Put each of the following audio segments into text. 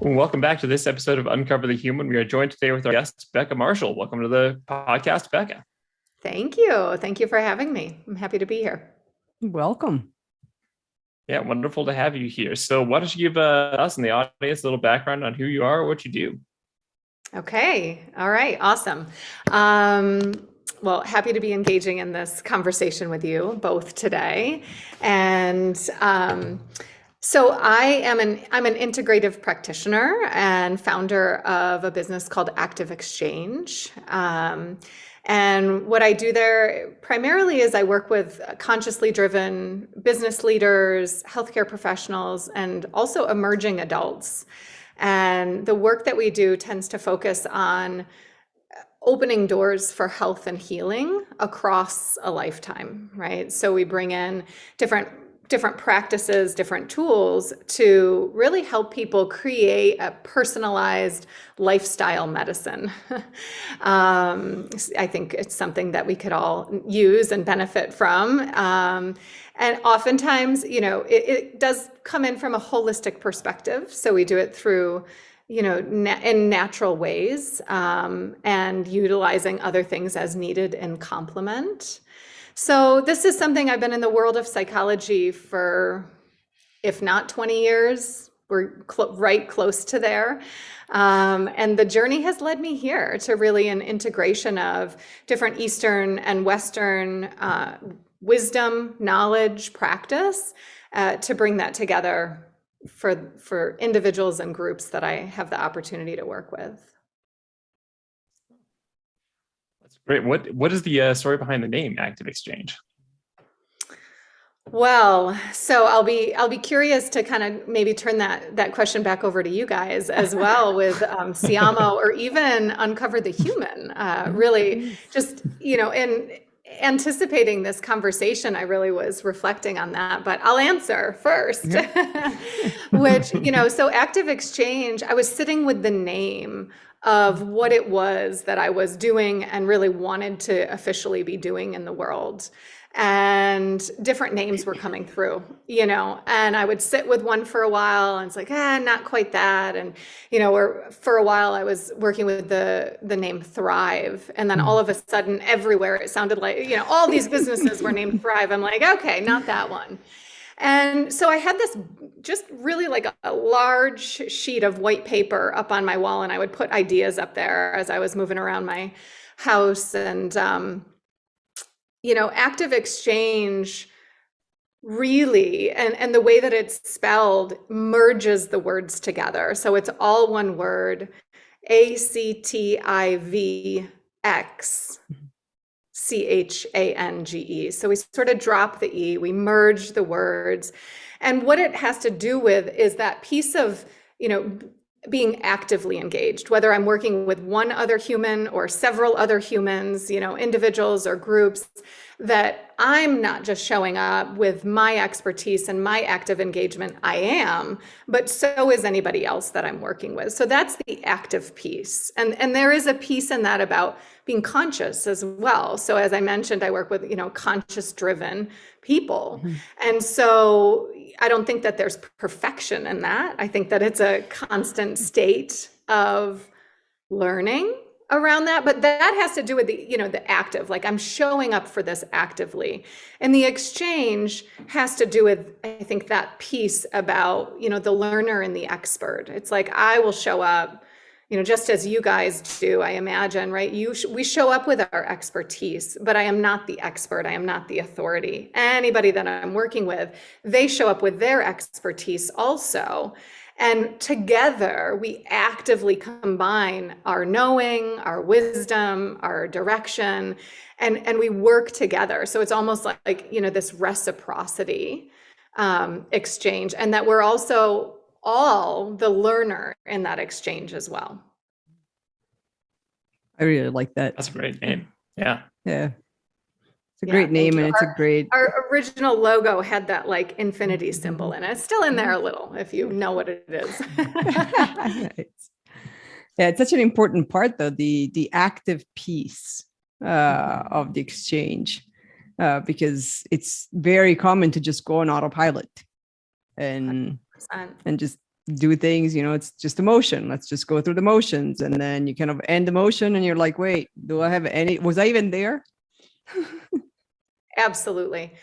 Well, welcome back to this episode of Uncover the Human. We are joined today with our guest, Becca Marshall. Welcome to the podcast, Becca. Thank you. Thank you for having me. I'm happy to be here. Welcome. Yeah, wonderful to have you here. So why don't you give us and the audience a little background on who you are, what you do? Okay. All right. Awesome. Well, happy to be engaging in this conversation with you both today. And so I'm an integrative practitioner and founder of a business called ActivXchange. And what I do there primarily is I work with consciously driven business leaders, healthcare professionals, and also emerging adults. And the work that we do tends to focus on opening doors for health and healing across a lifetime, right? So we bring in different practices, different tools to really help people create a personalized lifestyle medicine. I think it's something that we could all use and benefit from. And oftentimes, it does come in from a holistic perspective. So we do it through in natural ways, and utilizing other things as needed in complement. So this is something I've been in the world of psychology for, if not 20 years, we're right close to there. And the journey has led me here to really an integration of different Eastern and Western wisdom, knowledge, practice, to bring that together for individuals and groups that I have the opportunity to work with. That's great. What is the story behind the name ActivXchange? Well, so I'll be curious to kind of maybe turn that question back over to you guys as well with Siamo, or even Uncover the Human. Really, just in anticipating this conversation, I really was reflecting on that, but I'll answer first. Which, so ActivXchange, I was sitting with the name of what it was that I was doing and really wanted to officially be doing in the world. And different names were coming through, and I would sit with one for a while and it's like, not quite that. And, or for a while I was working with the name Thrive. And then all of a sudden everywhere it sounded like, all these businesses were named Thrive. I'm like, okay, not that one. And so I had this just really like a large sheet of white paper up on my wall, and I would put ideas up there as I was moving around my house. And, ActivXchange really, and the way that it's spelled merges the words together. So it's all one word, ActivXchange. So we sort of drop the E, we merge the words. And what it has to do with is that piece of, being actively engaged, whether I'm working with one other human or several other humans, individuals or groups, that I'm not just showing up with my expertise and my active engagement. I am, but so is anybody else that I'm working with. So that's the active piece. And there is a piece in that about being conscious as well. So as I mentioned, I work with, conscious driven people. Mm-hmm. And so I don't think that there's perfection in that. I think that it's a constant state of learning around that, but that has to do with the active, like I'm showing up for this actively. And the exchange has to do with, I think, that piece about, the learner and the expert. It's like, I will show up, just as you guys do, I imagine, right? We show up with our expertise, but I am not the expert. I am not the authority. Anybody that I'm working with, they show up with their expertise also. And together we actively combine our knowing, our wisdom, our direction, and we work together. So it's almost like this reciprocity exchange, and that we're also all the learner in that exchange as well. I really like that. That's a great name. Yeah. It's a great name, and it's a great. Our original logo had that like infinity symbol in it. It's still in there a little, if you know what it is. Right. Yeah, it's such an important part, though, the active piece of the exchange, because it's very common to just go on autopilot and 100%. and just do things, it's just emotion. Let's just go through the motions. And then you kind of end the motion and you're like, wait, was I even there? Absolutely.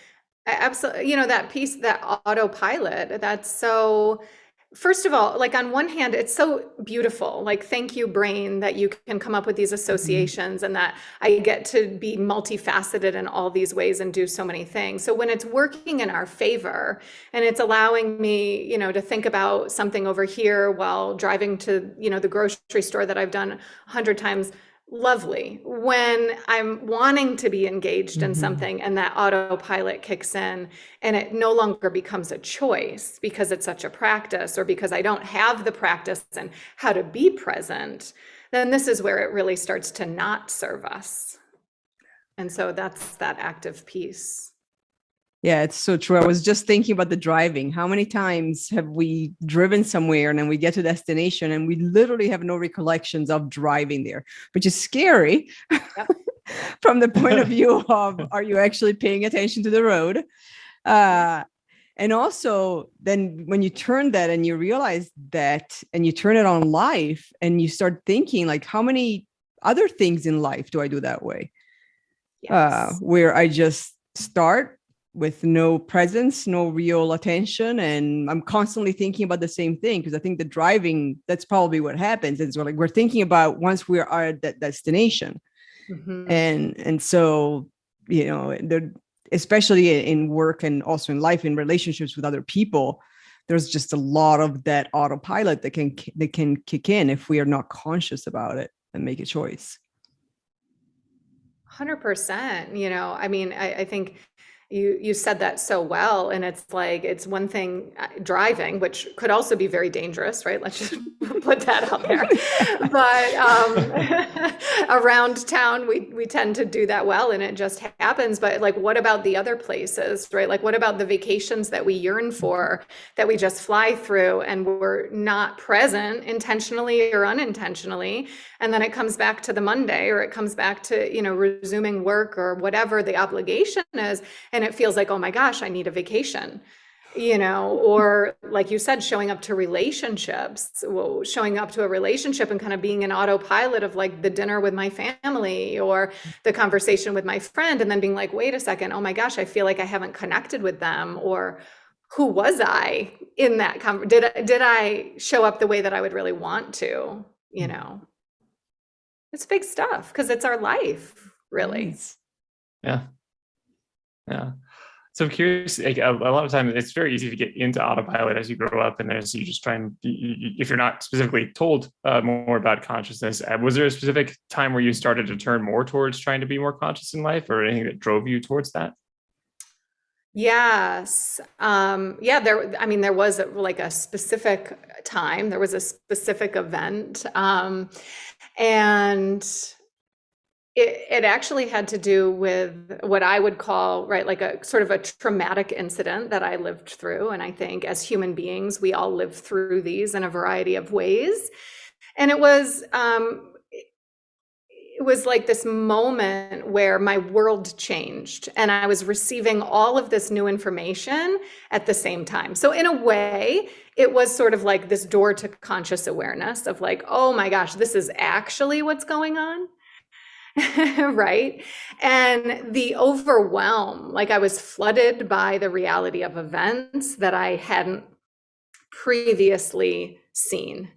Absolutely. That piece, that autopilot, that's so, first of all, like on one hand, it's so beautiful. Like, thank you, brain, that you can come up with these associations and that I get to be multifaceted in all these ways and do so many things. So when it's working in our favor and it's allowing me, to think about something over here while driving to, the grocery store that I've done 100 times, lovely. When I'm wanting to be engaged in something and that autopilot kicks in and it no longer becomes a choice because it's such a practice or because I don't have the practice and how to be present, then this is where it really starts to not serve us. And so that's that active piece. Yeah, it's so true. I was just thinking about the driving. How many times have we driven somewhere and then we get to destination and we literally have no recollections of driving there, which is scary. Yep. From the point of view of, are you actually paying attention to the road? And also then when you turn that and you realize that and you turn it on life and you start thinking like, how many other things in life do I do that way? Yes. Where I just start with no presence, no real attention. And I'm constantly thinking about the same thing because I think the driving, that's probably what happens. Is we're thinking about once we are at that destination. And so, especially in work and also in life, in relationships with other people, there's just a lot of that autopilot that can kick in if we are not conscious about it and make a choice. 100%. I mean, I think you said that so well. And it's like, it's one thing driving, which could also be very dangerous, right? Let's just put that out there. But around town, we tend to do that well and it just happens. But like, what about the other places, right? Like, what about the vacations that we yearn for, that we just fly through and we're not present intentionally or unintentionally? And then it comes back to the Monday or it comes back to, resuming work or whatever the obligation is. And it feels like, oh my gosh, I need a vacation, or like you said, showing up to relationships, showing up to a relationship and kind of being an autopilot of like the dinner with my family or the conversation with my friend. And then being like, wait a second, oh my gosh, I feel like I haven't connected with them. Or who was I in that did I show up the way that I would really want to, It's big stuff because it's our life, really. Yeah. Yeah. So I'm curious, like a lot of times it's very easy to get into autopilot as you grow up and as you just try and, if you're not specifically told more about consciousness, was there a specific time where you started to turn more towards trying to be more conscious in life or anything that drove you towards that? Yes. There was like a specific time, there was a specific event. And it actually had to do with what I would call, right, like a sort of a traumatic incident that I lived through. And I think as human beings, we all live through these in a variety of ways. And it was like this moment where my world changed and I was receiving all of this new information at the same time. So in a way, it was sort of like this door to conscious awareness of like, oh my gosh, this is actually what's going on. Right. And the overwhelm, like I was flooded by the reality of events that I hadn't previously seen.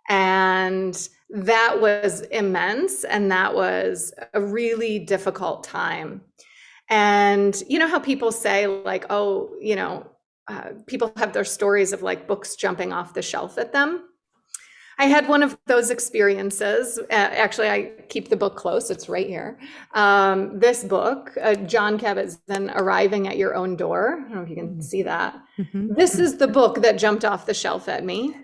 And that was immense. And that was a really difficult time. And you know how people say like, oh, people have their stories of like books jumping off the shelf at them. I had one of those experiences. Actually, I keep the book close. It's right here. This book, Jon Kabat-Zinn, Arriving at Your Own Door. I don't know if you can see that. This is the book that jumped off the shelf at me.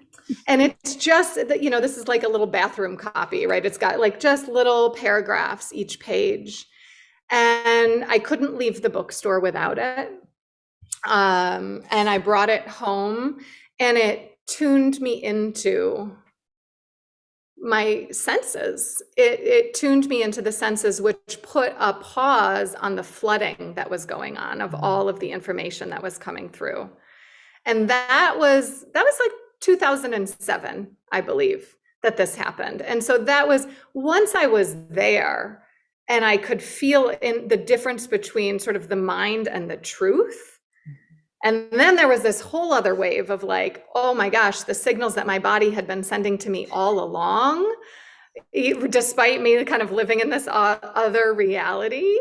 And it's just, this is like a little bathroom copy, right? It's got like just little paragraphs each page. And I couldn't leave the bookstore without it. And I brought it home and it tuned me into my senses. It tuned me into the senses, which put a pause on the flooding that was going on of all of the information that was coming through. And that was like 2007, I believe, that this happened. And so that was, once I was there and I could feel in the difference between sort of the mind and the truth. And then there was this whole other wave of like, oh my gosh, the signals that my body had been sending to me all along, despite me kind of living in this other reality,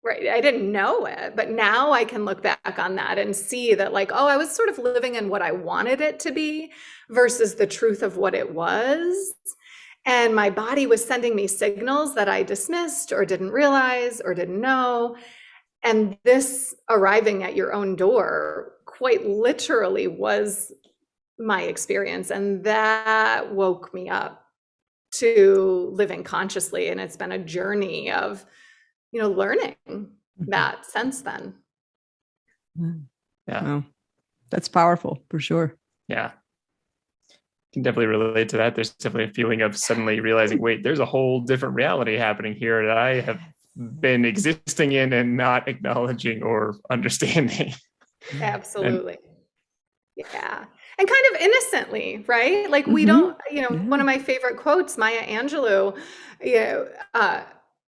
right? I didn't know it, but now I can look back on that and see that like, oh, I was sort of living in what I wanted it to be versus the truth of what it was. And my body was sending me signals that I dismissed or didn't realize or didn't know. And this arriving at your own door quite literally was my experience. And that woke me up to living consciously. And it's been a journey of, learning that since then. Yeah. Wow. That's powerful for sure. Yeah. Can definitely relate to that. There's definitely a feeling of suddenly realizing, wait, there's a whole different reality happening here that I have been existing in and not acknowledging or understanding. Absolutely. Yeah. And kind of innocently, right? Like we don't, one of my favorite quotes, Maya Angelou,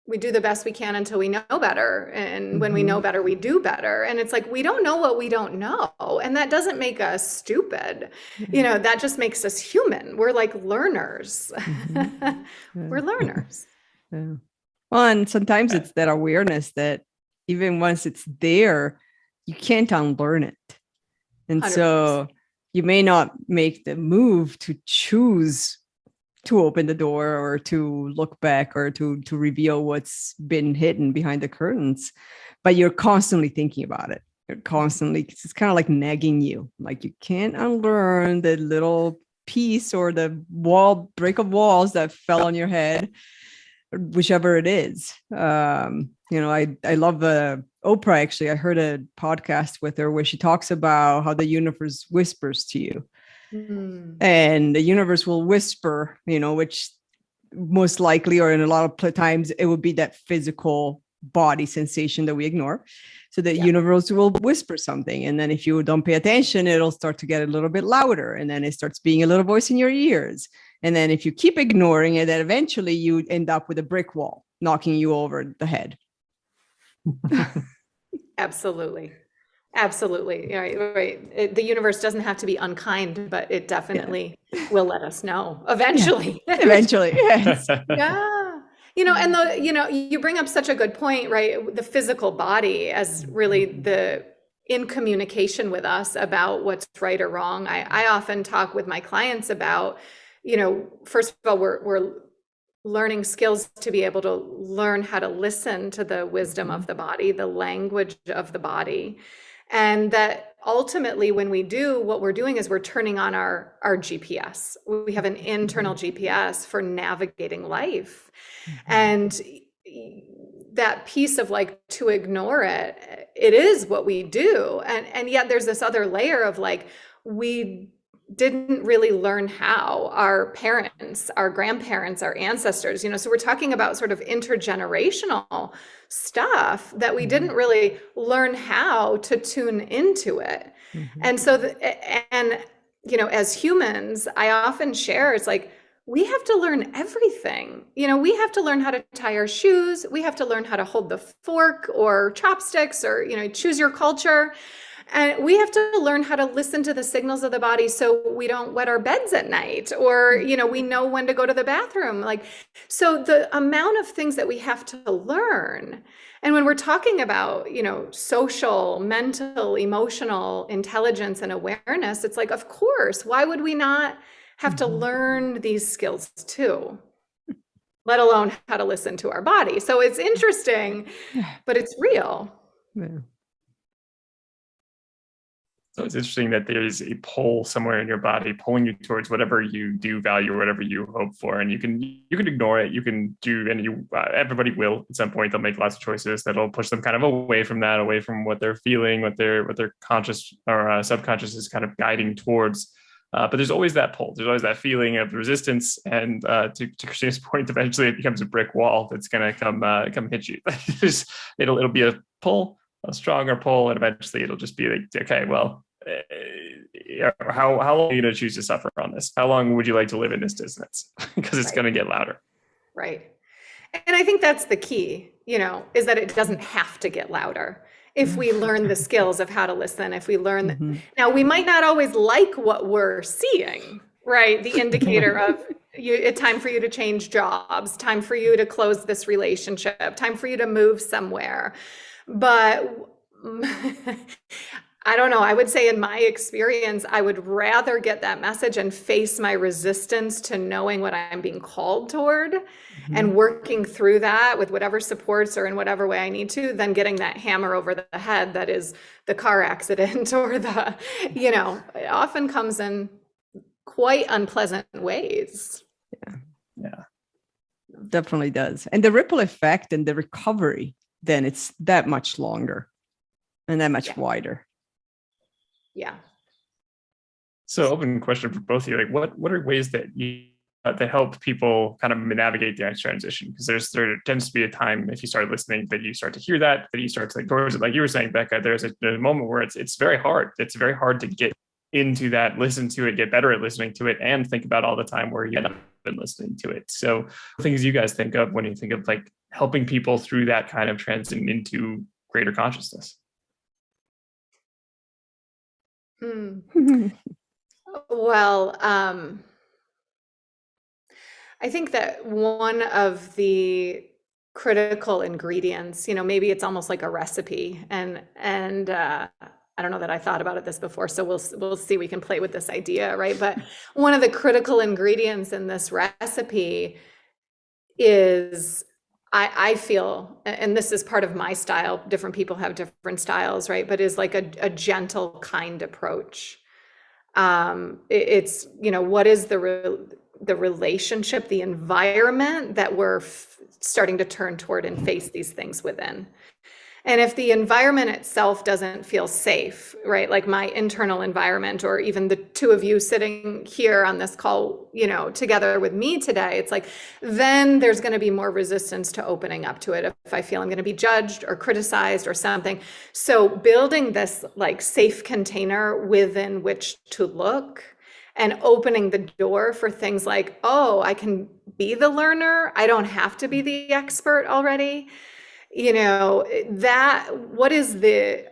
we do the best we can until we know better. And when we know better, we do better. And it's like, we don't know what we don't know. And that doesn't make us stupid. That just makes us human. We're like learners. We're learners. Yeah. Well, and sometimes it's that awareness that even once it's there, you can't unlearn it. And 100%. So you may not make the move to choose to open the door or to look back or to reveal what's been hidden behind the curtains, but you're constantly thinking about it. You're constantly, it's kind of like nagging you. Like you can't unlearn the little piece or the break of walls that fell on your head, whichever it is. I love Oprah. Actually, I heard a podcast with her where she talks about how the universe whispers to you. And the universe will whisper, which most likely, or in a lot of times, it would be that physical body sensation that we ignore. So the universe will whisper something. And then if you don't pay attention, it'll start to get a little bit louder. And then it starts being a little voice in your ears. And then if you keep ignoring it, then eventually you end up with a brick wall knocking you over the head. Absolutely. Absolutely. Right. The universe doesn't have to be unkind, but it definitely will let us know eventually. Yeah. Eventually. Yes. Yeah. You bring up such a good point, right? The physical body as really in communication with us about what's right or wrong. I often talk with my clients about, first of all, we're learning skills to be able to learn how to listen to the wisdom of the body, the language of the body. And that ultimately, when we do, what we're doing is we're turning on our GPS. We have an internal GPS for navigating life. And that piece of like, to ignore it, it is what we do. And yet there's this other layer of like, we didn't really learn how. Our parents, our grandparents, our ancestors, so we're talking about sort of intergenerational stuff that we didn't really learn how to tune into it. And so, as humans, I often share, it's like, we have to learn everything. We have to learn how to tie our shoes. We have to learn how to hold the fork or chopsticks or, choose your culture. And we have to learn how to listen to the signals of the body so we don't wet our beds at night, or, we know when to go to the bathroom. So the amount of things that we have to learn. And when we're talking about, social, mental, emotional intelligence and awareness, it's like, of course, why would we not have to learn these skills too, let alone how to listen to our body? So it's interesting, but it's real. Yeah. So it's interesting that there's a pull somewhere in your body pulling you towards whatever you do value, whatever you hope for, and you can ignore it. You can do, and everybody will at some point. They'll make lots of choices that'll push them kind of away from that, away from what they're feeling, what their conscious or subconscious is kind of guiding towards. But there's always that pull. There's always that feeling of resistance, and to Christina's point, eventually it becomes a brick wall that's going to come hit you. It'll be a pull, a stronger pull, and eventually it'll just be like, okay, well, how long are you going to choose to suffer on this? How long would you like to live in this dissonance? Because it's going to get louder. Right. And I think that's the key, is that it doesn't have to get louder. If we learn the skills of how to listen, if we learn, now we might not always like what we're seeing, right? The indicator of it's time for you to change jobs, time for you to close this relationship, time for you to move somewhere. But I don't know. I would say in my experience, I would rather get that message and face my resistance to knowing what I'm being called toward and working through that with whatever supports or in whatever way I need to, than getting that hammer over the head that is the car accident or it often comes in quite unpleasant ways. Yeah. Definitely does. And the ripple effect and the recovery, then it's that much longer and that much wider. Yeah. So open question for both of you. Like what are ways that you that help people kind of navigate the next transition? Because there tends to be a time, if you start listening, that you start to hear that you start to towards it. Like you were saying, Becca, there's a moment where it's very hard. It's very hard to get into that, listen to it, get better at listening to it, and think about all the time where you haven't been listening to it. So things you guys think of when you think of like helping people through that kind of transition into greater consciousness. Well, I think that one of the critical ingredients, maybe it's almost like a recipe, and I don't know that I thought about this before, so we'll see. We can play with this idea, right? But one of the critical ingredients in this recipe is, I feel, and this is part of my style, different people have different styles, right? But is like a gentle, kind approach. It's, what is the relationship, the environment that we're starting to turn toward and face these things within. And if the environment itself doesn't feel safe, right? Like my internal environment, or even the two of you sitting here on this call, together with me today, it's like, then there's going to be more resistance to opening up to it if I feel I'm going to be judged or criticized or something. So building this like safe container within which to look and opening the door for things like, oh, I can be the learner. I don't have to be the expert already. That what is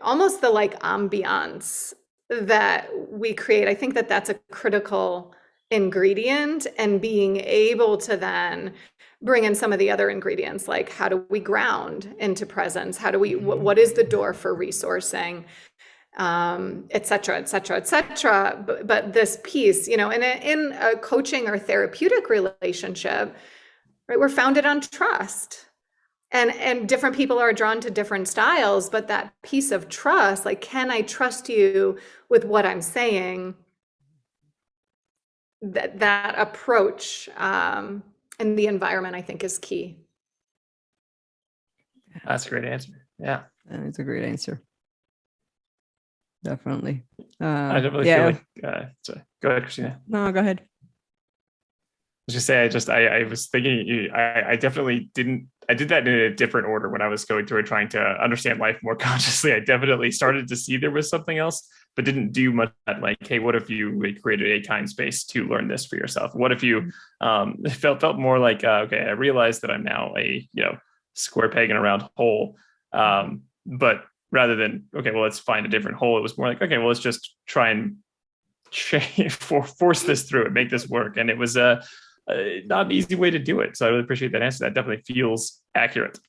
almost the like ambiance that we create. I think that that's a critical ingredient, and being able to then bring in some of the other ingredients, like how do we ground into presence? How do we, what is the door for resourcing? Et cetera, et cetera, et cetera. But this piece, in a coaching or therapeutic relationship, right, we're founded on trust. And different people are drawn to different styles, but that piece of trust, like, can I trust you with what I'm saying? That approach and the environment, I think, is key. That's a great answer. Yeah. That's a great answer. Definitely. I definitely feel like, sorry. Go ahead, Cristina. No, go ahead. I was just say, I was thinking, I definitely didn't, I did that in a different order when I was going through it, trying to understand life more consciously. I definitely started to see there was something else, but didn't do much like, hey, what if you created a kind space to learn this for yourself? What if you felt more like, okay, I realized that I'm now a, square peg in a round hole. But rather than, okay, well, let's find a different hole. It was more like, okay, well, let's just try and force this through and make this work. And it was not an easy way to do it. So I really appreciate that answer. That definitely feels accurate.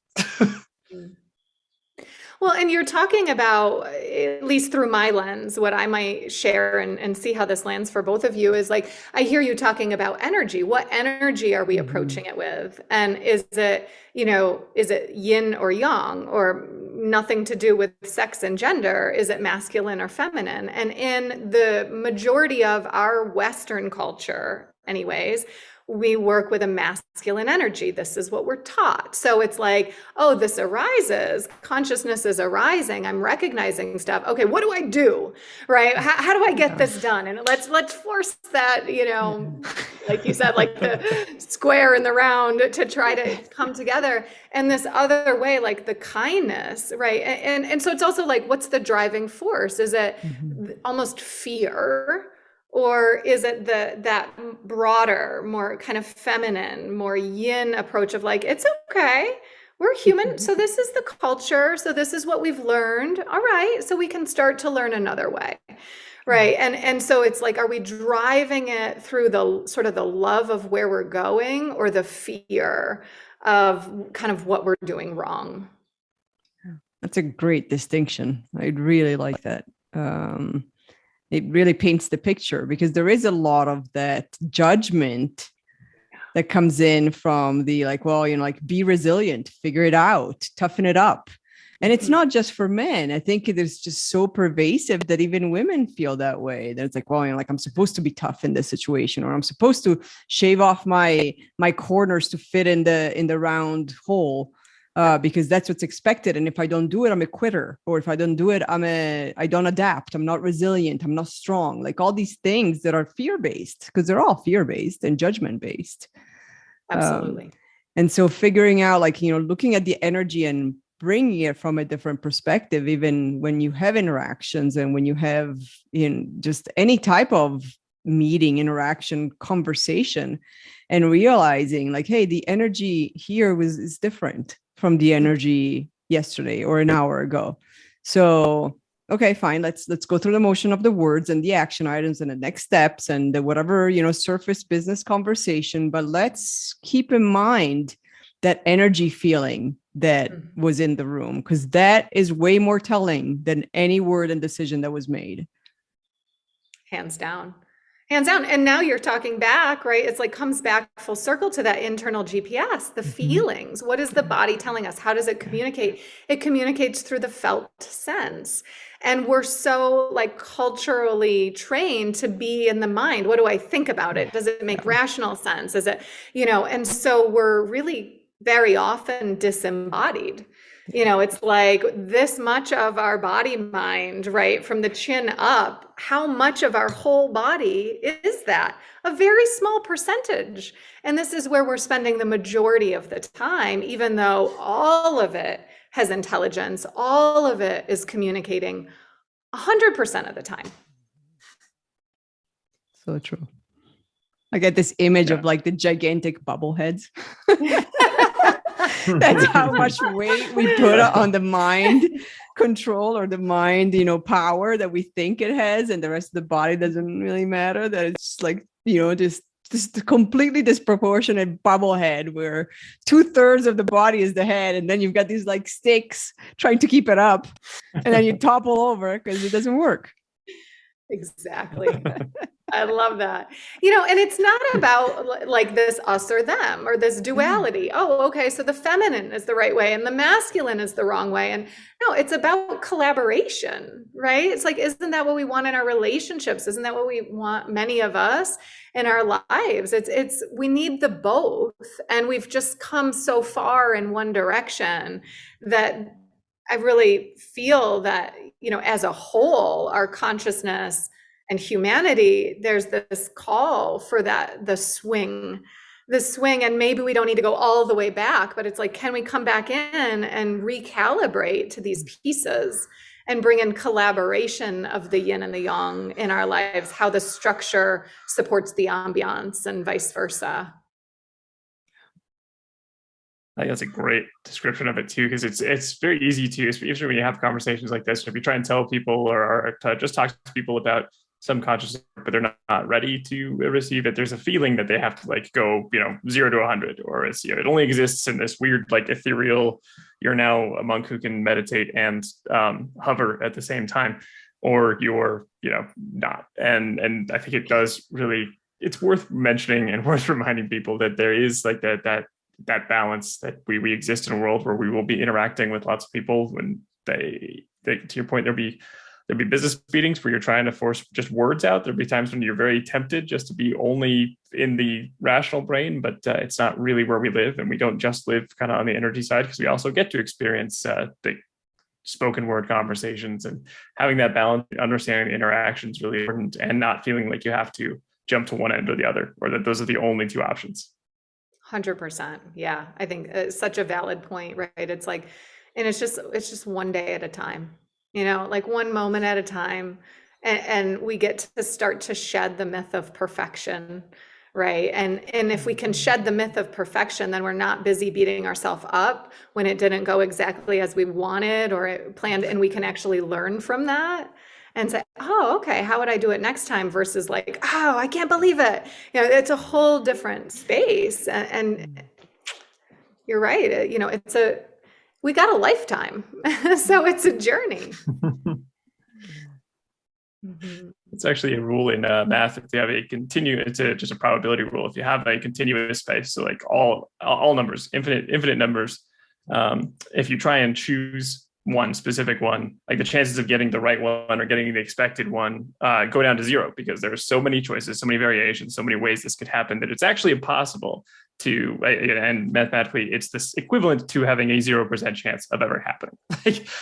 Well, and you're talking about, at least through my lens, what I might share and see how this lands for both of you is like, I hear you talking about energy. What energy are we approaching it with? And is it yin or yang, or nothing to do with sex and gender? Is it masculine or feminine? And in the majority of our Western culture anyways, we work with a masculine energy. This is what we're taught. So it's like, oh, this arises, consciousness is arising, I'm recognizing stuff. Okay, what do I do? Right? How do I get this done? And let's force that, like you said, like the square and the round to try to come together. And this other way, like the kindness, right? And so it's also like, what's the driving force? Is it almost fear? Or is it that broader, more kind of feminine, more yin approach of like, it's okay, we're human, so this is the culture, so this is what we've learned, all right, so we can start to learn another way, right? And so it's like, are we driving it through the sort of the love of where we're going, or the fear of kind of what we're doing wrong? That's a great distinction. I'd really like that. It really paints the picture, because there is a lot of that judgment that comes in from the like, well, like, be resilient, figure it out, toughen it up. And it's not just for men. I think it is just so pervasive that even women feel that way. That it's like, well, like, I'm supposed to be tough in this situation, or I'm supposed to shave off my corners to fit in the round hole. Because that's what's expected. And if I don't do it, I'm a quitter. Or if I don't do it, I don't adapt. I'm not resilient. I'm not strong. Like all these things that are fear-based, because they're all fear-based and judgment-based. Absolutely. And so figuring out, like, looking at the energy and bringing it from a different perspective, even when you have interactions and when you have in just any type of meeting, interaction, conversation, and realizing like, hey, the energy here is different from the energy yesterday or an hour ago. So, okay, fine. Let's go through the motion of the words and the action items and the next steps and the whatever, surface business conversation. But let's keep in mind that energy feeling that was in the room, because that is way more telling than any word and decision that was made. Hands down. Hands down. And now you're talking back, right? It's like comes back full circle to that internal GPS, the feelings. What is the body telling us? How does it communicate? It communicates through the felt sense. And we're so like culturally trained to be in the mind. What do I think about it? Does it make rational sense? Is it, and so we're really very often disembodied. It's like this much of our body mind, right? From the chin up, how much of our whole body is that? A very small percentage. And this is where we're spending the majority of the time, even though all of it has intelligence, all of it is communicating 100% of the time. So true. I get this image of like the gigantic bubble heads. That's how much weight we put on the mind control or the mind, power that we think it has, and the rest of the body doesn't really matter. That it's like, just completely disproportionate bubble head where 2/3 of the body is the head, and then you've got these like sticks trying to keep it up, and then you topple over because it doesn't work. Exactly. I love that. And it's not about like this us or them or this duality. Oh, okay, so the feminine is the right way and the masculine is the wrong way. And no, it's about collaboration, right? It's like, isn't that what we want in our relationships? Isn't that what we want, many of us, in our lives? It's we need the both. And we've just come so far in one direction that I really feel that, as a whole, our consciousness and humanity, there's this call for the swing, and maybe we don't need to go all the way back, but it's like, can we come back in and recalibrate to these pieces and bring in collaboration of the yin and the yang in our lives, how the structure supports the ambiance and vice versa. I think that's a great description of it too, because it's very easy to, especially when you have conversations like this, if you try and tell people or to just talk to people about some consciousness, but they're not ready to receive it, there's a feeling that they have to like go, 0 to 100, or it's, it only exists in this weird, like ethereal, you're now a monk who can meditate and hover at the same time, or you're, not. And I think it does really, it's worth mentioning and worth reminding people that there is like that balance, that we exist in a world where we will be interacting with lots of people, and they to your point, there'll there'd be business meetings where you're trying to force just words out. There'd be times when you're very tempted just to be only in the rational brain, but it's not really where we live. And we don't just live kind of on the energy side, because we also get to experience the spoken word conversations, and having that balance, understanding the interaction is really important, and not feeling like you have to jump to one end or the other, or that those are the only two options. 100%. Yeah. I think it's such a valid point, right? It's like, and it's just one day at a time, like one moment at a time. And we get to start to shed the myth of perfection, right? And if we can shed the myth of perfection, then we're not busy beating ourselves up when it didn't go exactly as we wanted or planned, and we can actually learn from that and say, oh, okay, how would I do it next time? Versus like, oh, I can't believe it. It's a whole different space. And you're right. We got a lifetime. So it's a journey. Mm-hmm. It's actually a rule in math. If you have just a probability rule. If you have a continuous space, so like all numbers, infinite numbers, if you try and choose one specific one, like the chances of getting the right one or getting the expected one go down to zero, because there are so many choices, so many variations, so many ways this could happen, that it's actually impossible to, and mathematically it's this equivalent to having a 0% chance of ever happening.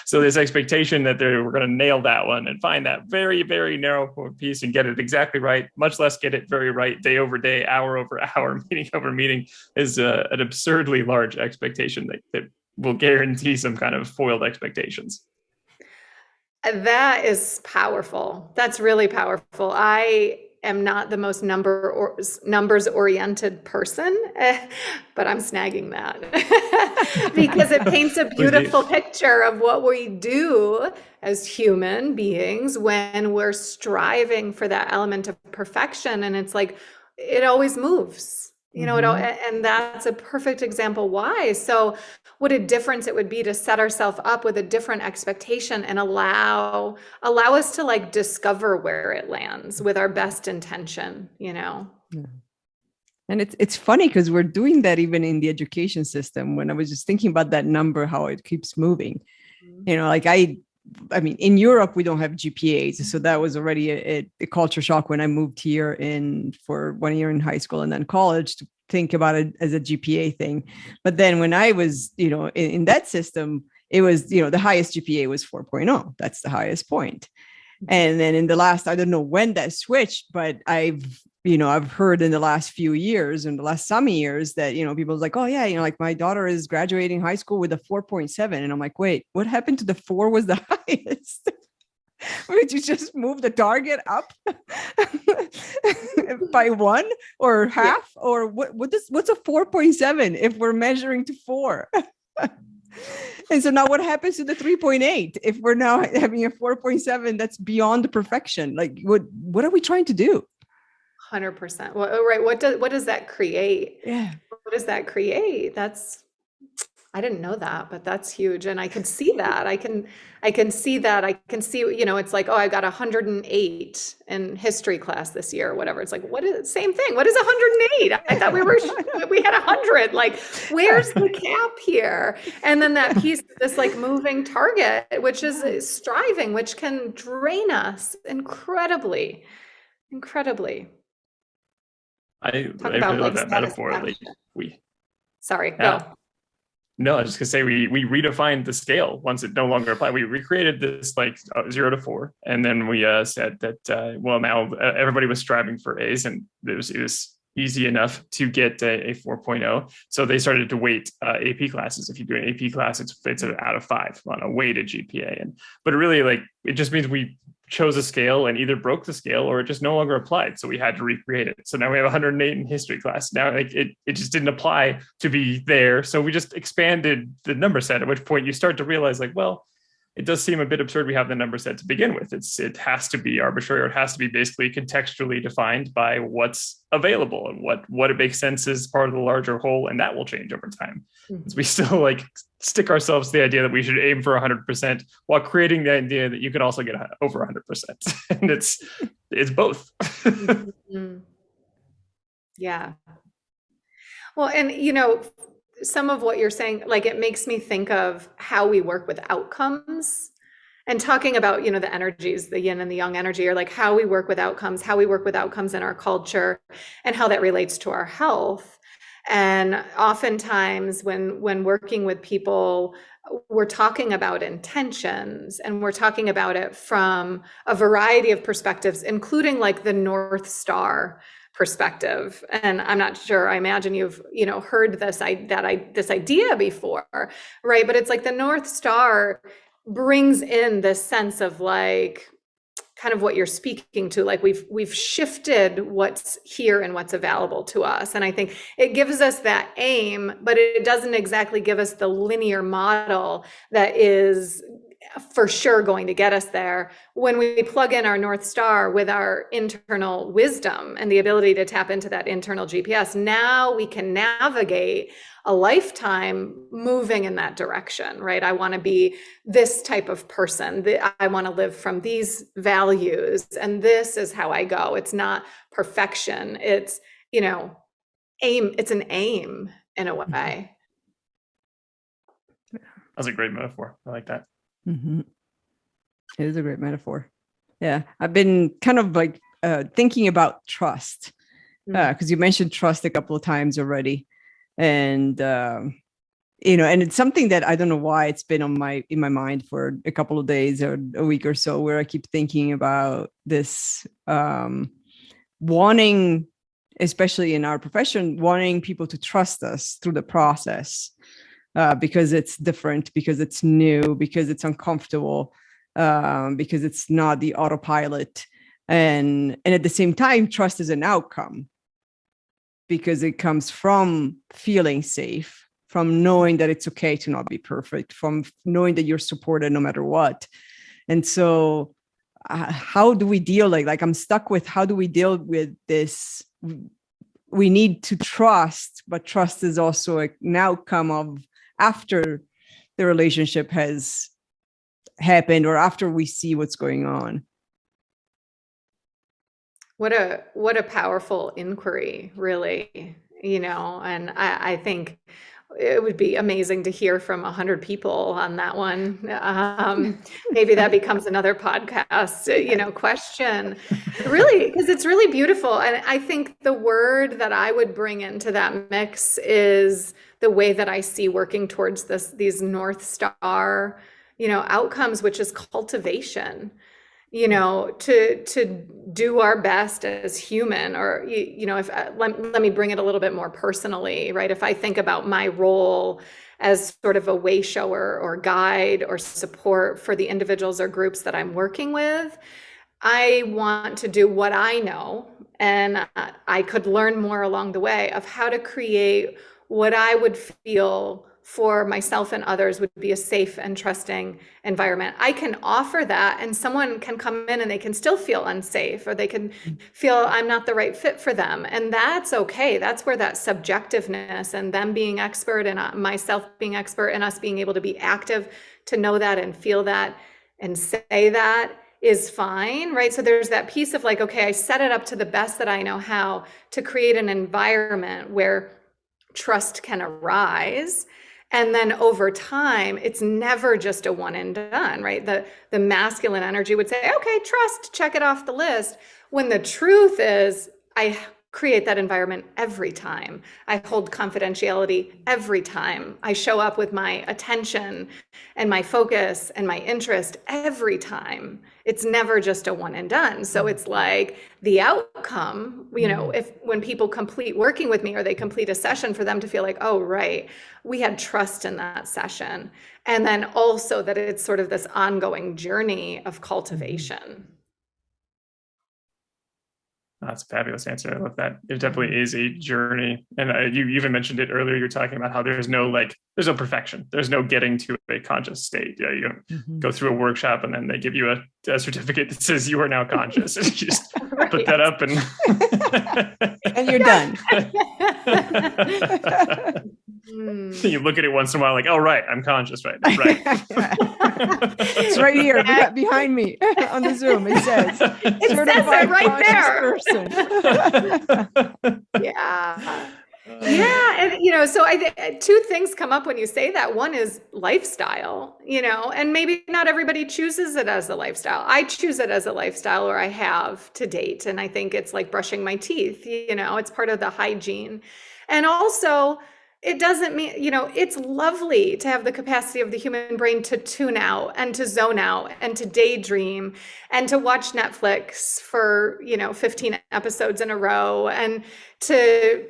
So this expectation that we're going to nail that one and find that very, very narrow piece and get it exactly right, much less get it very right day over day, hour over hour, meeting over meeting, is an absurdly large expectation that will guarantee some kind of foiled expectations. That is powerful. That's really powerful. I am not the most numbers oriented person, but I'm snagging that because it paints a beautiful picture of what we do as human beings when we're striving for that element of perfection. And it's like, it always moves. And that's a perfect example why. So what a difference it would be to set ourselves up with a different expectation and allow us to like discover where it lands with our best intention, Yeah. And it's funny because we're doing that even in the education system. When I was just thinking about that number, how it keeps moving, like I mean, in Europe, we don't have GPAs. So that was already a culture shock when I moved here for 1 year in high school and then college to think about it as a GPA thing. But then when I was, in that system, it was, the highest GPA was 4.0. That's the highest point. And then in the last, I don't know when that switched, but I've heard in the last few years, in the last some years, that, people was like, oh yeah, like my daughter is graduating high school with a 4.7. And I'm like, wait, what happened to the 4 was the highest? Would you just move the target up by 1 or half? Yeah. Or what's a 4.7 if we're measuring to 4? And so now what happens to the 3.8 if we're now having a 4.7 that's beyond perfection? Like what are we trying to do? 100%. Well, right. What does that create? Yeah. What does that create? I didn't know that, but that's huge. And I can see that. I can see that. I can see, it's like, oh, I got 108 in history class this year or whatever. It's like, same thing. What is 108? I thought we had 100. Like, where's the cap here? And then that piece, this like moving target, which is striving, which can drain us incredibly. I really love that metaphor. Sorry, go. No, I was just gonna say we redefined the scale once it no longer applied. We recreated this like 0 to 4, and then we said that now everybody was striving for A's, and it was easy enough to get a 4.0. So they started to weight AP classes. If you do an AP class, it's an out of 5 on a weighted GPA, but really it just means we chose a scale and either broke the scale or it just no longer applied. So we had to recreate it. So now we have 108 in history class. Now it just didn't apply to be there. So we just expanded the number set, at which point you start to realize it does seem a bit absurd we have the number set to begin with. It has to be arbitrary, or it has to be basically contextually defined by what's available and what it makes sense as part of the larger whole, and that will change over time. Mm-hmm. We still stick ourselves to the idea that we should aim for 100% while creating the idea that you can also get over 100%. And it's both. Mm-hmm. Yeah. Well, and some of what you're saying, it makes me think of how we work with outcomes and talking about, the energies, the yin and the yang energy, or like how we work with outcomes, in our culture, and how that relates to our health. And oftentimes when working with people, we're talking about intentions, and we're talking about it from a variety of perspectives, including like the North Star perspective. And I'm not sure, I imagine you've, heard this idea before, right? But it's like the North Star brings in this sense of like, kind of what you're speaking to, like we've shifted what's here and what's available to us. And I think it gives us that aim, but it doesn't exactly give us the linear model that is for sure going to get us there. When we plug in our North Star with our internal wisdom and the ability to tap into that internal GPS, now we can navigate a lifetime moving in that direction, right? I want to be this type of person. I want to live from these values, and this is how I go. It's not perfection. It's, aim. It's an aim in a way. That's a great metaphor. I like that. Mm-hmm. It is a great metaphor. Yeah. I've been kind of like thinking about trust, because you mentioned trust a couple of times already. And, and it's something that I don't know why it's been in my mind for a couple of days or a week or so, where I keep thinking about this, wanting, especially in our profession, wanting people to trust us through the process, because it's different, because it's new, because it's uncomfortable, because it's not the autopilot. And at the same time, trust is an outcome, because it comes from feeling safe, from knowing that it's okay to not be perfect, from knowing that you're supported no matter what. And so how do we deal, like I'm stuck with, how do we deal with this? We need to trust, but trust is also an outcome of after the relationship has happened, or after we see what's going on. What a powerful inquiry, really, and I think it would be amazing to hear from 100 people on that one. Maybe that becomes another podcast, question, really, because it's really beautiful. And I think the word that I would bring into that mix is the way that I see working towards these North Star, outcomes, which is cultivation. To do our best as human, or, if let me bring it a little bit more personally, right? If I think about my role as sort of a way shower or guide or support for the individuals or groups that I'm working with, I want to do what I know, and I could learn more along the way of how to create what I would feel for myself and others would be a safe and trusting environment. I can offer that, and someone can come in and they can still feel unsafe, or they can feel I'm not the right fit for them. And that's okay. That's where that subjectiveness and them being expert and myself being expert and us being able to be active to know that and feel that and say that is fine, right? So there's that piece of like, okay, I set it up to the best that I know how to create an environment where trust can arise. And then over time, it's never just a one and done, right? The masculine energy would say, okay, trust, check it off the list. When the truth is, I create that environment every time. I hold confidentiality every time. I show up with my attention and my focus and my interest every time. It's never just a one and done. So it's like the outcome, when people complete working with me, or they complete a session, for them to feel like, oh, right, we had trust in that session. And then also that it's sort of this ongoing journey of cultivation. That's a fabulous answer. I love that. It definitely is a journey. And you even mentioned it earlier. You're talking about how there's no perfection. There's no getting to a conscious state. Yeah, you don't go through a workshop and then they give you a certificate that says you are now conscious. And you just put that up and you're done. You look at it once in a while like, oh, right, I'm conscious right now. Right. It's right here behind me on the Zoom. It says it right there. Person. Yeah. Yeah. So two things come up when you say that. One is lifestyle, and maybe not everybody chooses it as a lifestyle. I choose it as a lifestyle, or I have to date. And I think it's like brushing my teeth, it's part of the hygiene. And also, it doesn't mean, it's lovely to have the capacity of the human brain to tune out and to zone out and to daydream and to watch Netflix for, 15 episodes in a row and to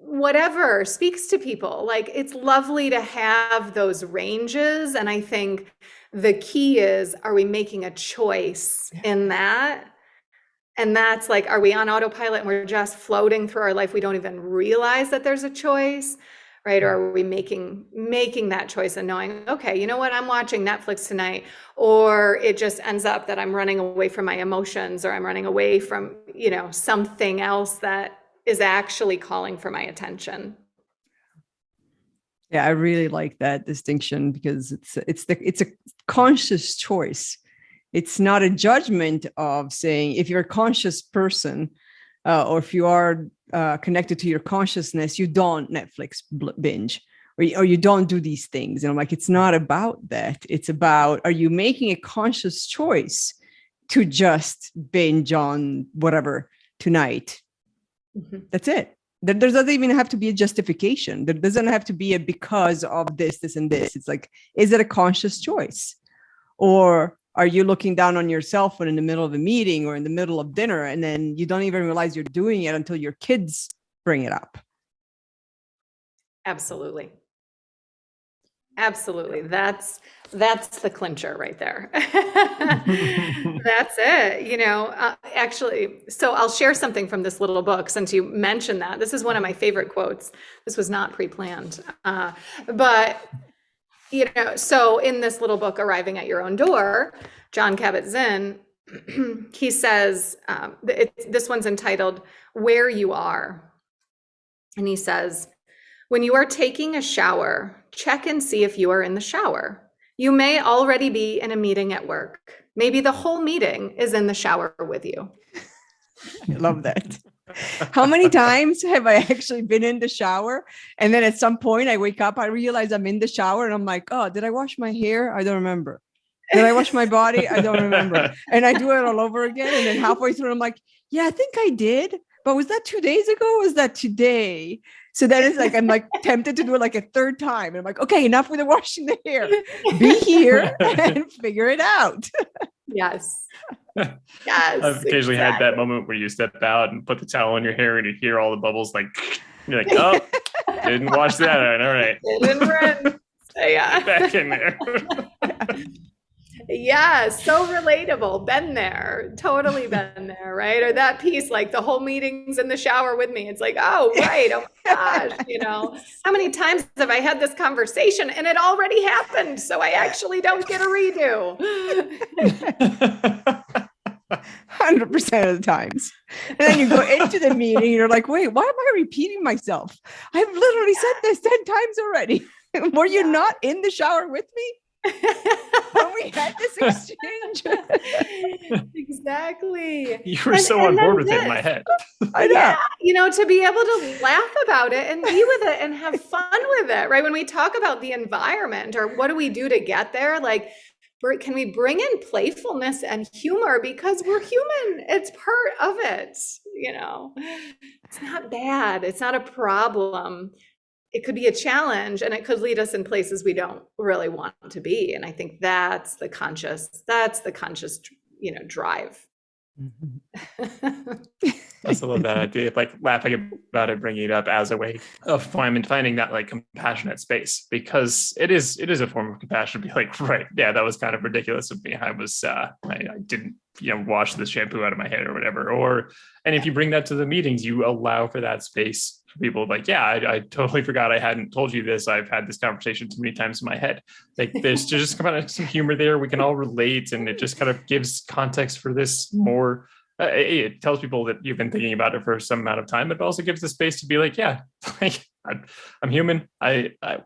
whatever speaks to people. Like, it's lovely to have those ranges. And I think the key is, are we making a choice in that? And that's like, are we on autopilot and we're just floating through our life? We don't even realize that there's a choice, right? Or are we making that choice and knowing, okay, you know what, I'm watching Netflix tonight, or it just ends up that I'm running away from my emotions, or I'm running away from, something else that is actually calling for my attention. Yeah, I really like that distinction, because it's a conscious choice. It's not a judgment of saying, if you're a conscious person, or if you are connected to your consciousness, you don't Netflix binge, or you don't do these things. And I'm like, it's not about that. It's about, are you making a conscious choice to just binge on whatever tonight? Mm-hmm. That's it. There doesn't even have to be a justification. There doesn't have to be a because of this, and this. It's like, is it a conscious choice? Or are you looking down on your cell phone in the middle of a meeting or in the middle of dinner, and then you don't even realize you're doing it until your kids bring it up? Absolutely. Absolutely. That's the clincher right there. That's it. Actually, so I'll share something from this little book since you mentioned that. This is one of my favorite quotes. This was not pre-planned. But so in this little book, Arriving at Your Own Door, Jon Kabat-Zinn, he says, this one's entitled Where You Are. And he says, when you are taking a shower, check and see if you are in the shower. You may already be in a meeting at work. Maybe the whole meeting is in the shower with you. I love that. How many times have I actually been in the shower, and then at some point I wake up, I realize I'm in the shower, and I'm like, oh, did I wash my hair? I don't remember. Did I wash my body? I don't remember. And I do it all over again. And then halfway through, I'm like, yeah, I think I did. But was that 2 days ago? Or was that today? So that is like, I'm like tempted to do it like a third time. And I'm like, okay, enough with the washing the hair. Be here and figure it out. Yes. Yes. I've occasionally had that moment where you step out and put the towel on your hair and you hear all the bubbles, like, you're like, oh, didn't wash that out. All right. Didn't run. Yeah. Back in there. Yeah, so relatable. Been there, totally been there, right? Or that piece, like the whole meeting's in the shower with me. It's like, oh, right. Oh my gosh, how many times have I had this conversation and it already happened? So I actually don't get a redo. 100% of the times. And then you go into the meeting and you're like, wait, why am I repeating myself? I've literally said this 10 times already. Were you not in the shower with me when we had this exchange? Exactly. You were so on board with it in my head. I know. Yeah, to be able to laugh about it and be with it and have fun with it, right? When we talk about the environment or what do we do to get there, like, can we bring in playfulness and humor because we're human? It's part of it, It's not bad. It's not a problem. It could be a challenge, and it could lead us in places we don't really want to be. And I think that's the conscious, drive. Mm-hmm. I also love that idea, like laughing about it, bringing it up as a way of finding that like compassionate space, because it is a form of compassion to be like, right, yeah, that was kind of ridiculous of me. I didn't wash the shampoo out of my head or whatever. And if you bring that to the meetings, you allow for that space for people like, yeah, I totally forgot I hadn't told you this. I've had this conversation too many times in my head. Like, there's just kind of some humor there. We can all relate, and it just kind of gives context for this more. It tells people that you've been thinking about it for some amount of time, but it also gives the space to be like, yeah, like, I'm human.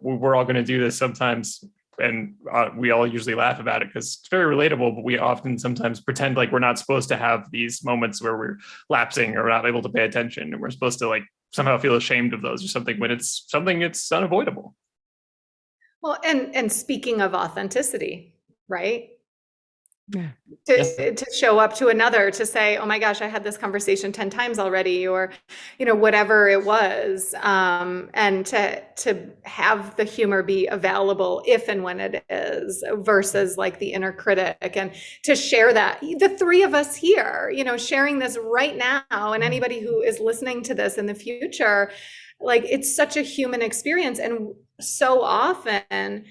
We're all going to do this sometimes. And we all usually laugh about it because it's very relatable, but we often sometimes pretend like we're not supposed to have these moments where we're lapsing or not able to pay attention. And we're supposed to like somehow feel ashamed of those or something when it's something it's unavoidable. Well, and speaking of authenticity, right? Yeah. To show up to another to say, oh my gosh, I had this conversation 10 times already, or whatever it was, and to have the humor be available if and when it is, versus like the inner critic, and to share that, the three of us here, sharing this right now, and anybody who is listening to this in the future, like, it's such a human experience. And so often,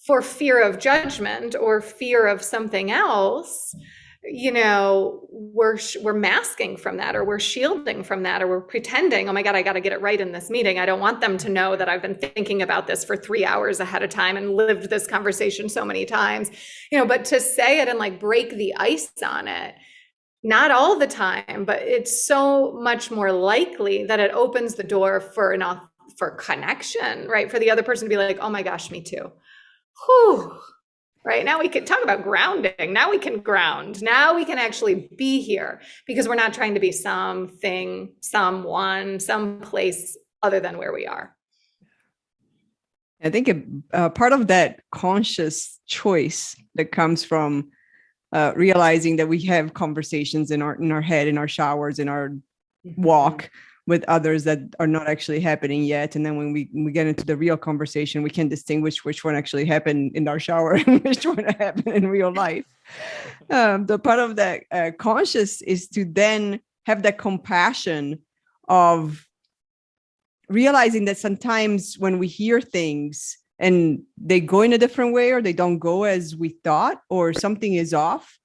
for fear of judgment or fear of something else, we're masking from that, or we're shielding from that, or we're pretending, oh my God, I got to get it right in this meeting. I don't want them to know that I've been thinking about this for 3 hours ahead of time and lived this conversation so many times, but to say it and like break the ice on it, not all the time, but it's so much more likely that it opens the door for connection, right? For the other person to be like, oh my gosh, me too. Whew. Right now we can talk about grounding. Now we can ground. Now we can actually be here, because we're not trying to be something, someone, someplace other than where we are. I think part of that conscious choice that comes from realizing that we have conversations in our head, in our showers, in our walk with others that are not actually happening yet. And then when we get into the real conversation, we can distinguish which one actually happened in our shower and which one happened in real life. The part of that conscious is to then have that compassion of realizing that sometimes when we hear things and they go in a different way, or they don't go as we thought, or something is off,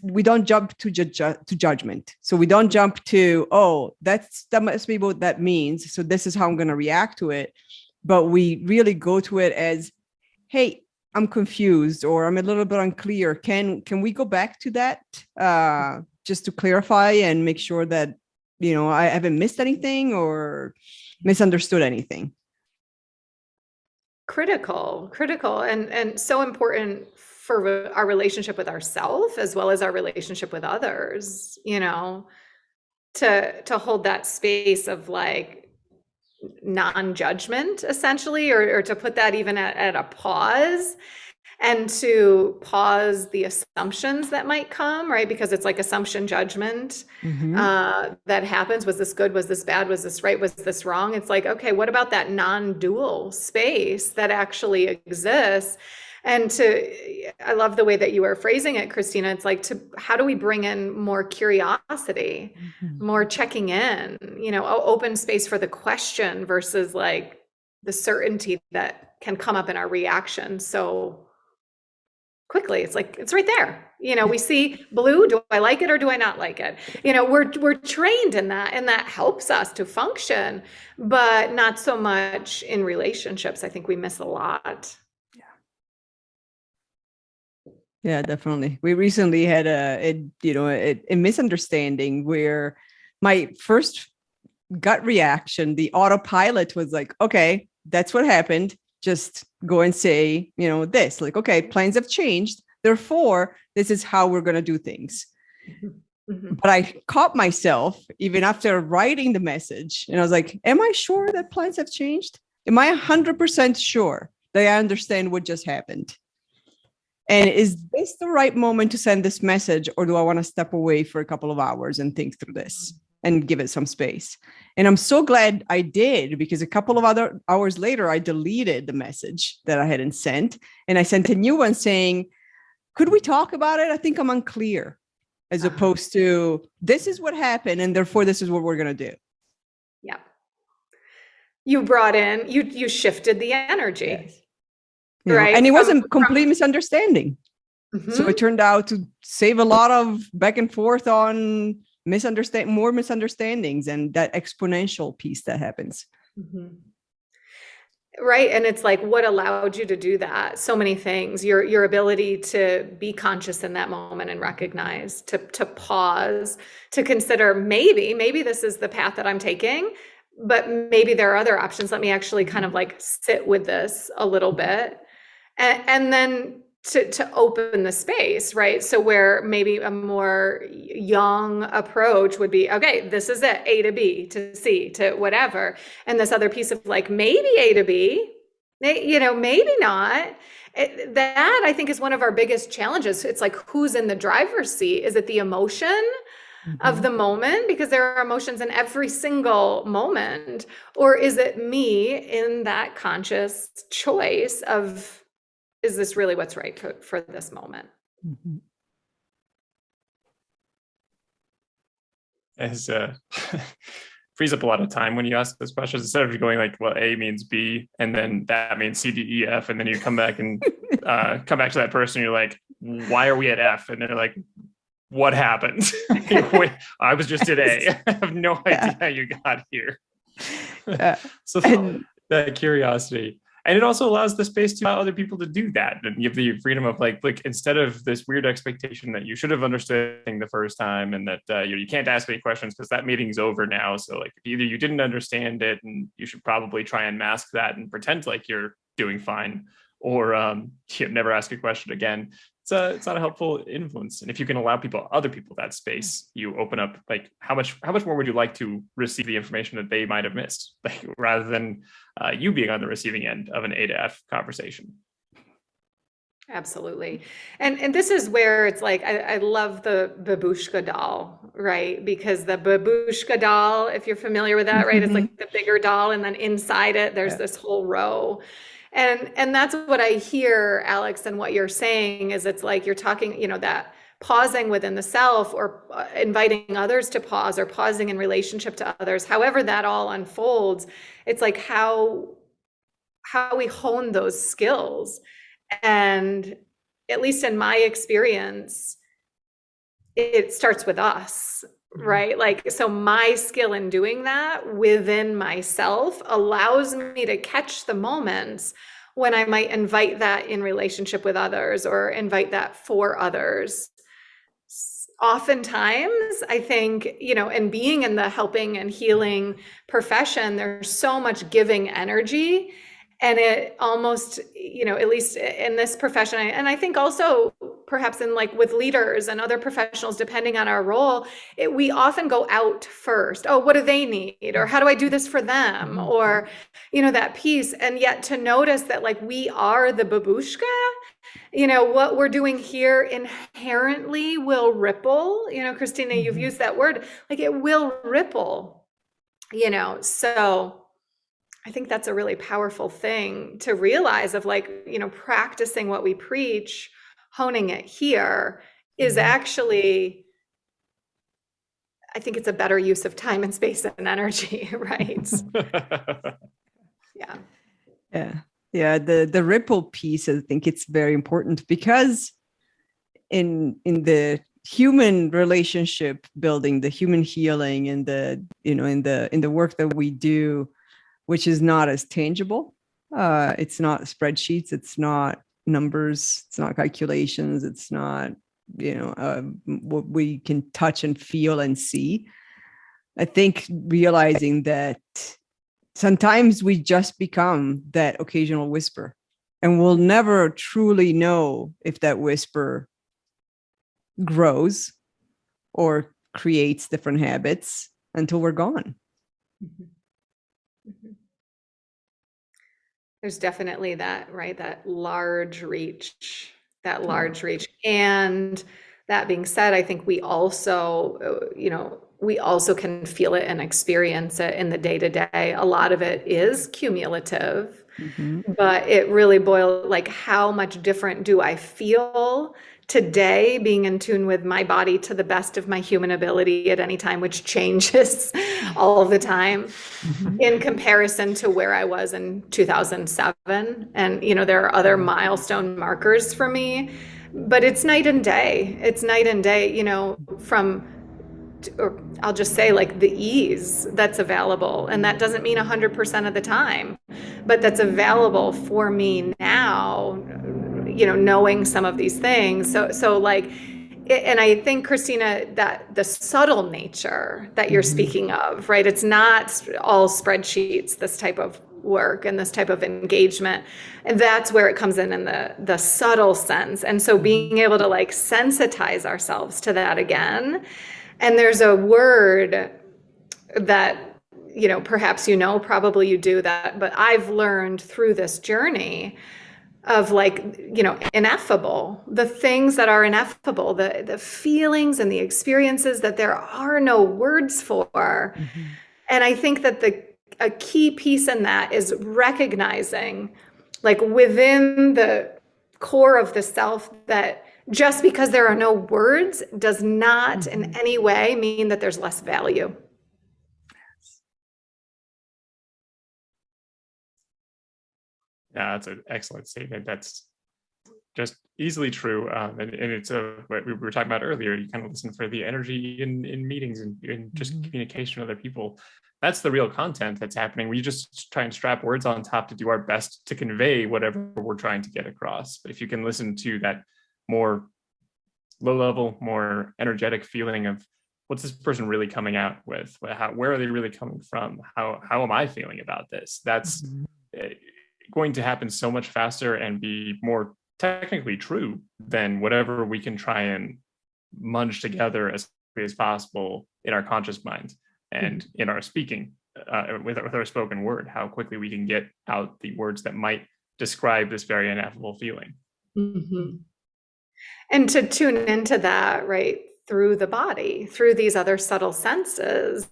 we don't jump to judgment. So we don't jump to, oh, that must be what that means, so this is how I'm going to react to it. But we really go to it as, hey, I'm confused, or I'm a little bit unclear. Can we go back to that just to clarify and make sure that I haven't missed anything or misunderstood anything? Critical, and so important for our relationship with ourselves as well as our relationship with others, to hold that space of like non-judgment, essentially, or to put that even at a pause, and to pause the assumptions that might come, right? Because it's like assumption judgment that happens. Was this good? Was this bad? Was this right? Was this wrong? It's like, okay, what about that non-dual space that actually exists? And I love the way that you were phrasing it, Cristina. It's like, how do we bring in more curiosity, more checking in, open space for the question versus like the certainty that can come up in our reaction so quickly. It's like, it's right there. We see blue. Do I like it or do I not like it? We're trained in that, and that helps us to function, but not so much in relationships. I think we miss a lot. Yeah, definitely. We recently had a misunderstanding where my first gut reaction, the autopilot, was like, okay, that's what happened. Just go and say, this, like, okay, plans have changed. Therefore, this is how we're going to do things. But I caught myself even after writing the message, and I was like, am I sure that plans have changed? Am I 100% sure that I understand what just happened? And is this the right moment to send this message, or do I want to step away for a couple of hours and think through this and give it some space? And I'm so glad I did, because a couple of other hours later, I deleted the message that I hadn't sent, and I sent a new one saying, could we talk about it? I think I'm unclear, as opposed to, this is what happened, and therefore this is what we're going to do. Yeah. You brought in, you shifted the energy. Yes. Right. And it wasn't a complete misunderstanding. So it turned out to save a lot of back and forth on more misunderstandings, and that exponential piece that happens. Right. And it's like, what allowed you to do that? So many things, your ability to be conscious in that moment and recognize, to pause, to consider, maybe this is the path that I'm taking, but maybe there are other options. Let me actually kind of like sit with this a little bit. And then to open the space, right? So where maybe a more young approach would be, okay, this is it, A to B to C to whatever. And this other piece of like, maybe A to B, maybe not. That I think is one of our biggest challenges. It's like, who's in the driver's seat? Is it the emotion of the moment, because there are emotions in every single moment, or is it me in that conscious choice of, is this really what's right for this moment? As frees up a lot of time when you ask those questions, instead of going like, well, A means B, and then that means C, D, E, F, and then you come back and come back to that person, you're like, why are we at F? And they're like, what happened? I was just at A. I have no idea how you got here. So that curiosity. And it also allows the space to allow other people to do that. And you have the freedom of like instead of this weird expectation that you should have understood the first time, and that you can't ask any questions because that meeting's over now. So like either you didn't understand it and you should probably try and mask that and pretend like you're doing fine, or you never ask a question again. It's not a helpful influence. And if you can allow other people that space, you open up like how much more would you like to receive the information that they might have missed, like rather than you being on the receiving end of an A to F conversation. Absolutely. And this is where it's like, I love the babushka doll, right? Because the babushka doll, if you're familiar with that, right? It's like the bigger doll, and then inside it, there's this whole row. And that's what I hear, Alex, and what you're saying is it's like you're talking, that pausing within the self, or inviting others to pause, or pausing in relationship to others, however that all unfolds. It's like how we hone those skills. And at least in my experience, it starts with us, right? Like, so my skill in doing that within myself allows me to catch the moments when I might invite that in relationship with others, or invite that for others. Oftentimes, I think, and being in the helping and healing profession, there's so much giving energy. And it almost, at least in this profession, and I think also perhaps in like with leaders and other professionals, depending on our role, we often go out first. Oh, what do they need? Or how do I do this for them? Or, that piece. And yet to notice that like we are the babushka, what we're doing here inherently will ripple. Cristina, you've used that word, like it will ripple, so I think that's a really powerful thing to realize, of like, practicing what we preach, honing it here is actually, I think it's a better use of time and space and energy, right? Yeah. The ripple piece, I think it's very important, because in the human relationship building, the human healing, and in the work that we do, which is not as tangible. It's not spreadsheets. It's not numbers. It's not calculations. It's not, what we can touch and feel and see. I think realizing that sometimes we just become that occasional whisper, and we'll never truly know if that whisper grows or creates different habits until we're gone. There's definitely that, right? That large reach. And that being said, I think we also, can feel it and experience it in the day to day. A lot of it is cumulative, but it really boils, like, how much different do I feel today being in tune with my body to the best of my human ability at any time, which changes all the time in comparison to where I was in 2007. And, there are other milestone markers for me, but it's night and day. Or I'll just say like the ease that's available. And that doesn't mean 100% of the time, but that's available for me now, knowing some of these things. So like, and I think, Cristina, that the subtle nature that you're speaking of, right? It's not all spreadsheets, this type of work and this type of engagement. And that's where it comes in the subtle sense. And so being able to like sensitize ourselves to that again. And there's a word that, perhaps probably you do that, but I've learned through this journey of like, ineffable, the things that are ineffable, the feelings and the experiences that there are no words for. And I think that a key piece in that is recognizing, like within the core of the self, that just because there are no words does not in any way mean that there's less value. Yeah, that's an excellent statement. That's just easily true. And it's what we were talking about earlier. You kind of listen for the energy in meetings and in just communication with other people. That's the real content that's happening. We just try and strap words on top to do our best to convey whatever we're trying to get across. But if you can listen to that more low level, more energetic feeling of what's this person really coming out with? Where are they really coming from? How am I feeling about this? That's going to happen so much faster and be more technically true than whatever we can try and munge together as quickly as possible in our conscious mind and in our speaking with our spoken word, how quickly we can get out the words that might describe this very ineffable feeling. And to tune into that, right, through the body, through these other subtle senses,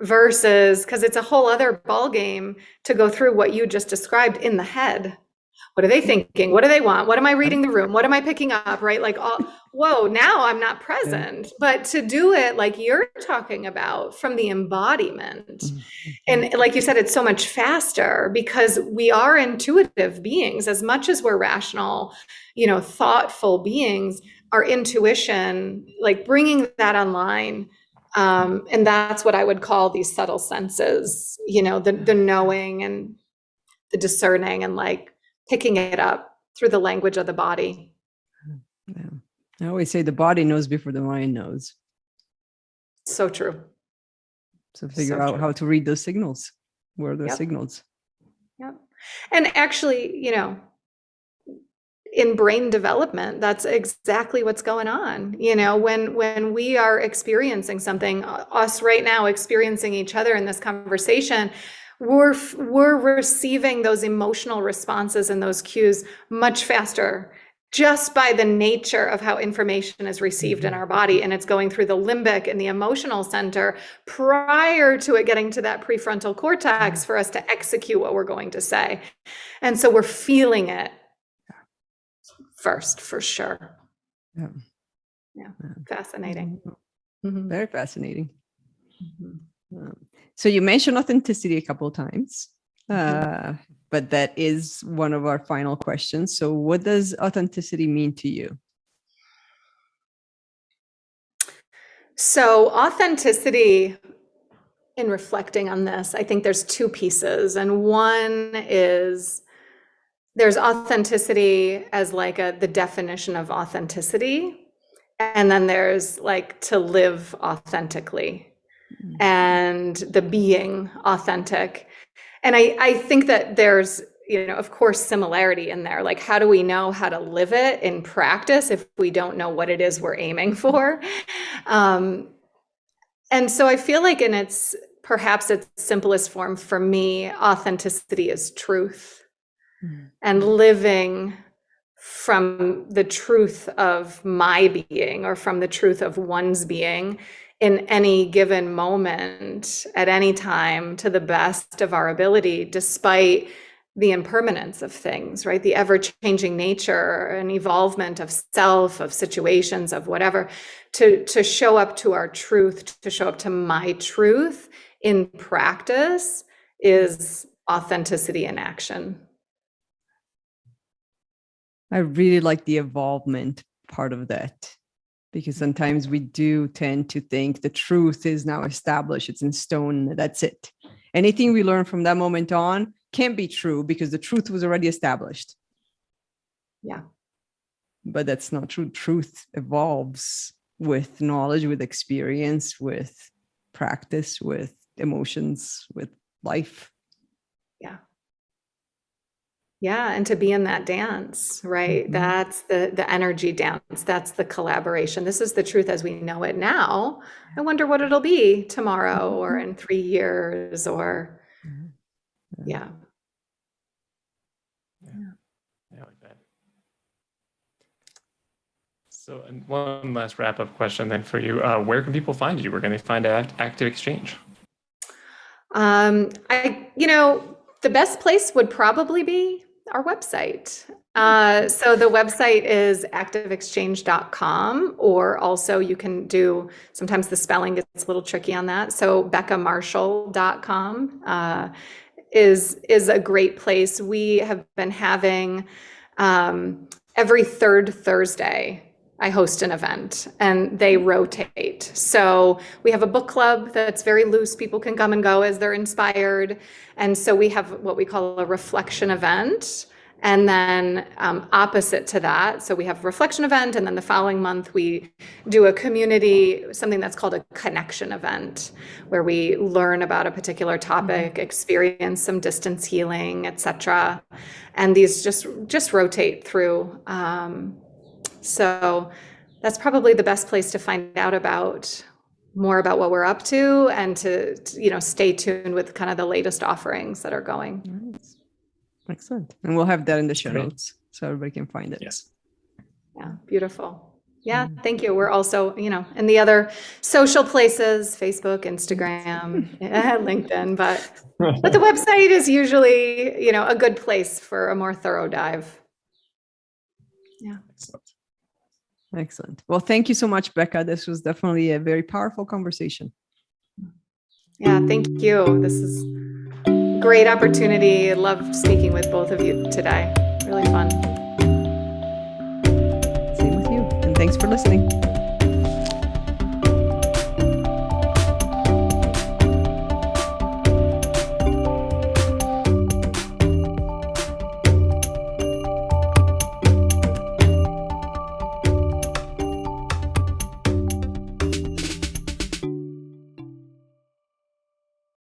versus, because it's a whole other ballgame to go through what you just described in the head. What are they thinking? What do they want? What am I reading the room? What am I picking up? Right? Like, whoa, now I'm not present. But to do it like you're talking about from the embodiment. And like you said, it's so much faster because we are intuitive beings. As much as we're rational, thoughtful beings, our intuition, like bringing that online. And that's what I would call these subtle senses, the knowing and the discerning and like picking it up through the language of the body. Yeah. I always say the body knows before the mind knows. So true. So figure out how to read those signals. Where are those signals? Yep. And actually, in brain development, that's exactly what's going on. When we are experiencing something, us right now experiencing each other in this conversation, we're receiving those emotional responses and those cues much faster, just by the nature of how information is received in our body. And it's going through the limbic and the emotional center prior to it getting to that prefrontal cortex for us to execute what we're going to say. And so we're feeling it first, for sure. Yeah. Fascinating. Very fascinating. So you mentioned authenticity a couple of times, but that is one of our final questions. So what does authenticity mean to you? So authenticity, in reflecting on this, I think there's two pieces. And one is there's authenticity as like the definition of authenticity. And then there's like to live authentically and the being authentic. And I think that there's, of course, similarity in there. Like, how do we know how to live it in practice if we don't know what it is we're aiming for? And so I feel like perhaps its simplest form for me, authenticity is truth. And living from the truth of my being or from the truth of one's being in any given moment, at any time, to the best of our ability, despite the impermanence of things, right? The ever-changing nature and evolvement of self, of situations, of whatever, to show up to our truth, to show up to my truth in practice is authenticity in action. I really like the evolvement part of that, because sometimes we do tend to think the truth is now established, it's in stone, that's it. Anything we learn from that moment on can't be true because the truth was already established. Yeah. But that's not true. Truth evolves with knowledge, with experience, with practice, with emotions, with life. Yeah. Yeah, and to be in that dance, right? That's the energy dance. That's the collaboration. This is the truth as we know it now. I wonder what it'll be tomorrow or in 3 years or yeah. I like that. So, and one last wrap-up question then for you. Where can people find you? Where can they find ActivXchange? The best place would probably be our website. So the website is activexchange.com, or also you can do, sometimes the spelling gets a little tricky on that. So beccamarshall.com is a great place. We have been having every third Thursday, I host an event and they rotate. So we have a book club that's very loose. People can come and go as they're inspired. And so we have what we call a reflection event. And then opposite to that, so we have a reflection event, and then the following month we do a community, something that's called a connection event, where we learn about a particular topic, experience some distance healing, etc. And these just rotate through. So that's probably the best place to find out more about what we're up to, and to stay tuned with kind of the latest offerings that are going. Nice. Excellent. And we'll have that in the show Great. notes so everybody can find it. Yes. Yeah, beautiful. Yeah, thank you. We're also, in the other social places, Facebook, Instagram, LinkedIn, but the website is usually, a good place for a more thorough dive. Yeah. Excellent. Well, thank you so much, Becca. This was definitely a very powerful conversation. Yeah, thank you. This is a great opportunity. I loved speaking with both of you today. Really fun. Same with you. And thanks for listening.